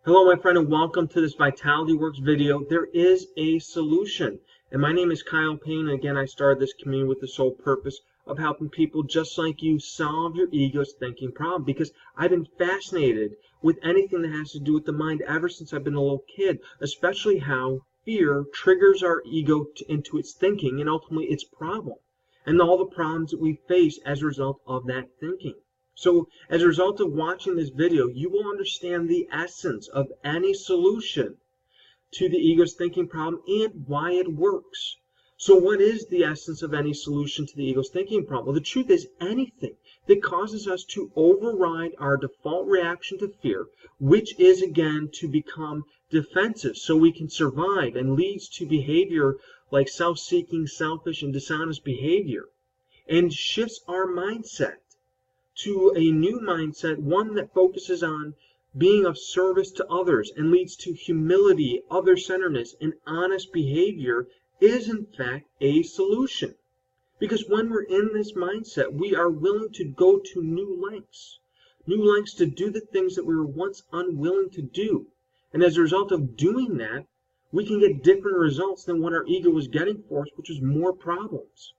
Hello, my friend, and welcome to this Vitality Works video. There is a solution. And my name is Kyle Payne. And again, I started this community with the sole purpose of helping people just like you solve your ego's thinking problem. Because I've been fascinated with anything that has to do with the mind ever since I've been a little kid, especially how fear triggers our ego into its thinking and ultimately its problem, and all the problems that we face as a result of that thinking. So as a result of watching this video, you will understand the essence of any solution to the ego's thinking problem and why it works. So what is the essence of any solution to the ego's thinking problem? Well, the truth is anything that causes us to override our default reaction to fear, which is, again, to become defensive so we can survive, and leads to behavior like self-seeking, selfish, and dishonest behavior, and shifts our mindset to a new mindset, one that focuses on being of service to others and leads to humility, other-centeredness, and honest behavior, is in fact a solution. Because when we're in this mindset, we are willing to go to new lengths to do the things that we were once unwilling to do. And as a result of doing that, we can get different results than what our ego was getting for us, which was more problems.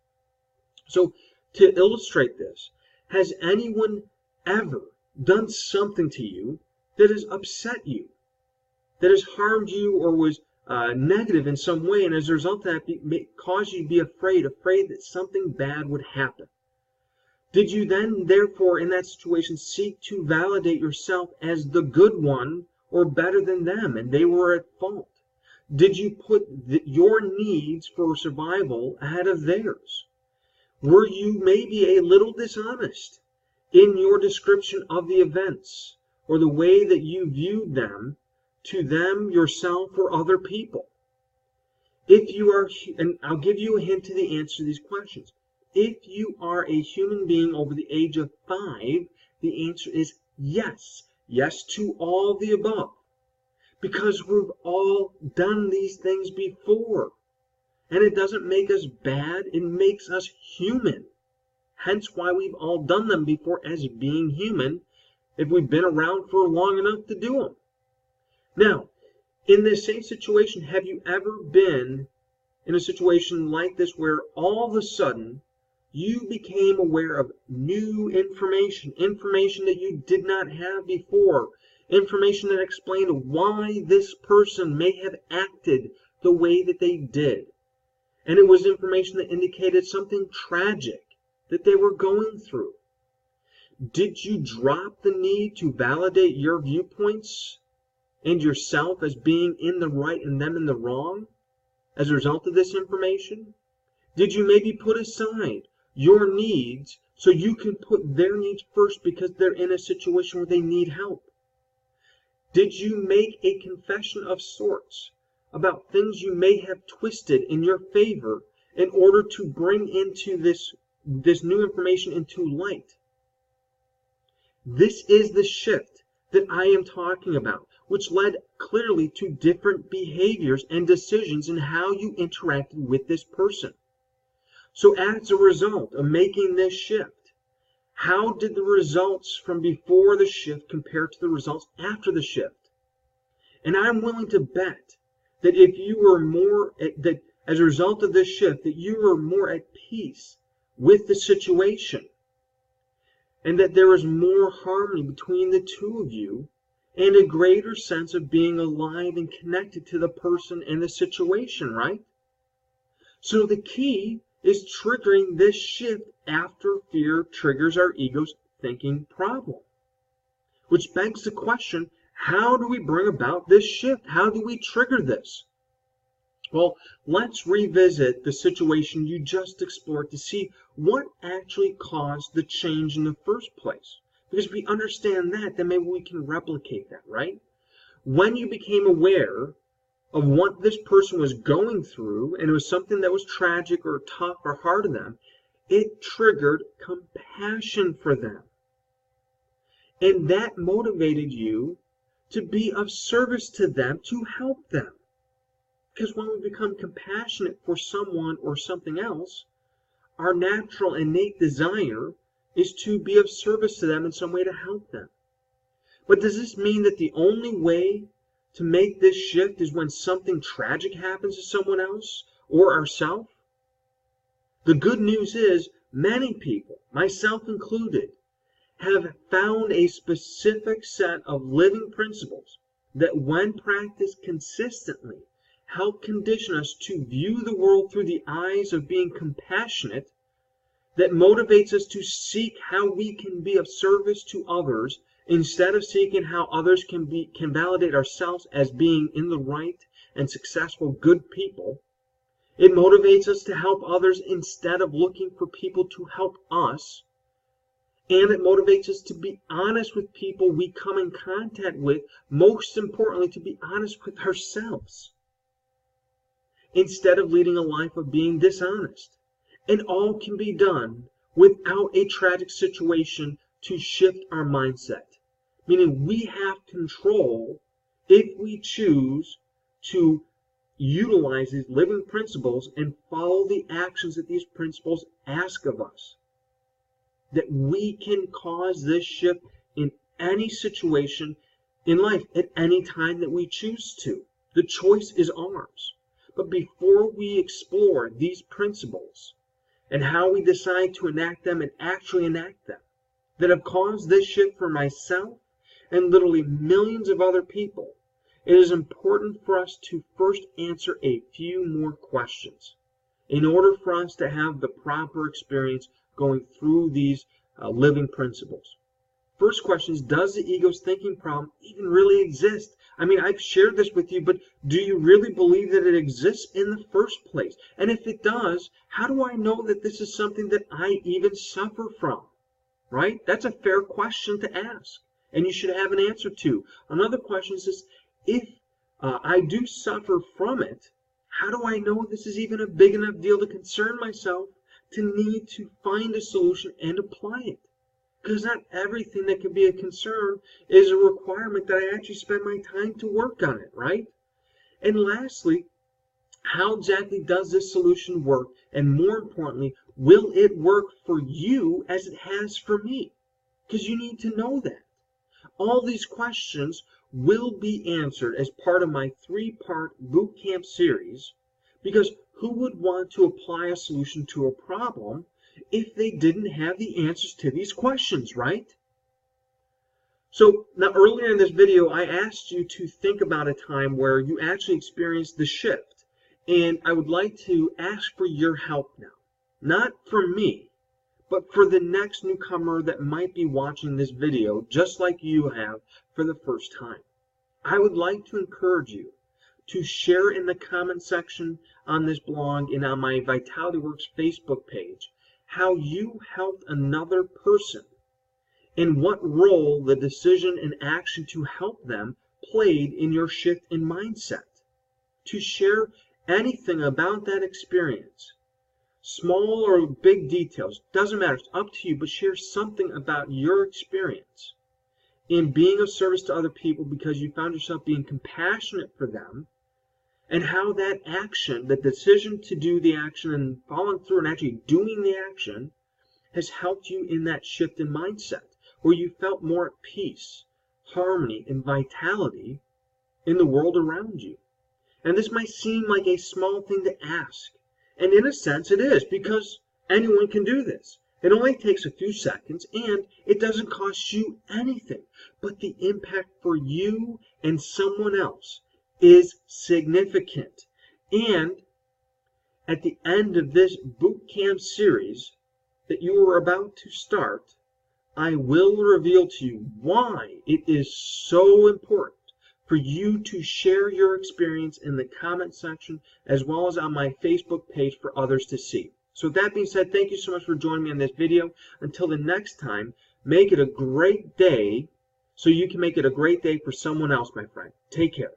So to illustrate this, has anyone ever done something to you that has upset you, that has harmed you or was negative in some way, and as a result of that caused you to be afraid that something bad would happen? Did you then, therefore, in that situation, seek to validate yourself as the good one or better than them, and they were at fault? Did you put your needs for survival ahead of theirs? Were you maybe a little dishonest in your description of the events or the way that you viewed them to them, yourself, or other people? If you are, and I'll give you a hint to the answer to these questions. If you are a human being over the age of 5, the answer is yes. Yes to all the above. Because we've all done these things before. And it doesn't make us bad, it makes us human. Hence why we've all done them before as being human, if we've been around for long enough to do them. Now, in this same situation, have you ever been in a situation like this where all of a sudden you became aware of new information that you did not have before, information that explained why this person may have acted the way that they did? And it was information that indicated something tragic that they were going through. Did you drop the need to validate your viewpoints and yourself as being in the right and them in the wrong as a result of this information? Did you maybe put aside your needs so you can put their needs first because they're in a situation where they need help? Did you make a confession of sorts about things you may have twisted in your favor in order to bring into this new information into light? This is the shift that I am talking about, which led clearly to different behaviors and decisions in how you interacted with this person. So as a result of making this shift, how did the results from before the shift compare to the results after the shift? And I'm willing to bet that if you were that as a result of this shift, that you were more at peace with the situation, and that there was more harmony between the two of you, and a greater sense of being alive and connected to the person and the situation, right? So the key is triggering this shift after fear triggers our ego's thinking problem. Which begs the question, how do we bring about this shift? How do we trigger this? Well, let's revisit the situation you just explored to see what actually caused the change in the first place. Because if we understand that, then maybe we can replicate that, right? When you became aware of what this person was going through, and it was something that was tragic or tough or hard to them, it triggered compassion for them. And that motivated you to be of service to them, to help them. Because when we become compassionate for someone or something else, our natural innate desire is to be of service to them in some way to help them. But does this mean that the only way to make this shift is when something tragic happens to someone else or ourselves? The good news is many people, myself included, have found a specific set of living principles that, when practiced consistently, help condition us to view the world through the eyes of being compassionate, that motivates us to seek how we can be of service to others instead of seeking how others can validate ourselves as being in the right and successful good people. It motivates us to help others instead of looking for people to help us. And it motivates us to be honest with people we come in contact with, most importantly, to be honest with ourselves, instead of leading a life of being dishonest. And all can be done without a tragic situation to shift our mindset. Meaning we have control if we choose to utilize these living principles and follow the actions that these principles ask of us. That we can cause this shift in any situation in life at any time that we choose to. The choice is ours. But before we explore these principles and how we decide to enact them and actually enact them, that have caused this shift for myself and literally millions of other people, it is important for us to first answer a few more questions in order for us to have the proper experience going through these living principles. First question is, does the ego's thinking problem even really exist? I mean, I've shared this with you, but do you really believe that it exists in the first place? And if it does, how do I know that this is something that I even suffer from? Right? That's a fair question to ask, and you should have an answer to. Another question is this: if I do suffer from it, how do I know this is even a big enough deal to concern myself to need to find a solution and apply it? Because not everything that can be a concern is a requirement that I actually spend my time to work on it, right? And lastly, how exactly does this solution work? And more importantly, will it work for you as it has for me? Because you need to know that. All these questions will be answered as part of my 3-part boot camp series, because who would want to apply a solution to a problem if they didn't have the answers to these questions, right? So now, earlier in this video, I asked you to think about a time where you actually experienced the shift, and I would like to ask for your help now. Not for me, but for the next newcomer that might be watching this video just like you have for the first time. I would like to encourage you to share in the comment section on this blog and on my Vitality Works Facebook page how you helped another person and what role the decision and action to help them played in your shift in mindset. To share anything about that experience, small or big details, doesn't matter, it's up to you, but share something about your experience in being of service to other people because you found yourself being compassionate for them, and how that action, the decision to do the action and following through and actually doing the action, has helped you in that shift in mindset, where you felt more at peace, harmony, and vitality in the world around you. And this might seem like a small thing to ask, and in a sense it is, because anyone can do this. It only takes a few seconds, and it doesn't cost you anything, but the impact for you and someone else is significant. And at the end of this boot camp series that you are about to start, I will reveal to you why it is so important for you to share your experience in the comment section as well as on my Facebook page for others to see. So with that being said, thank you so much for joining me in this video. Until the next time, make it a great day so you can make it a great day for someone else, my friend. Take care.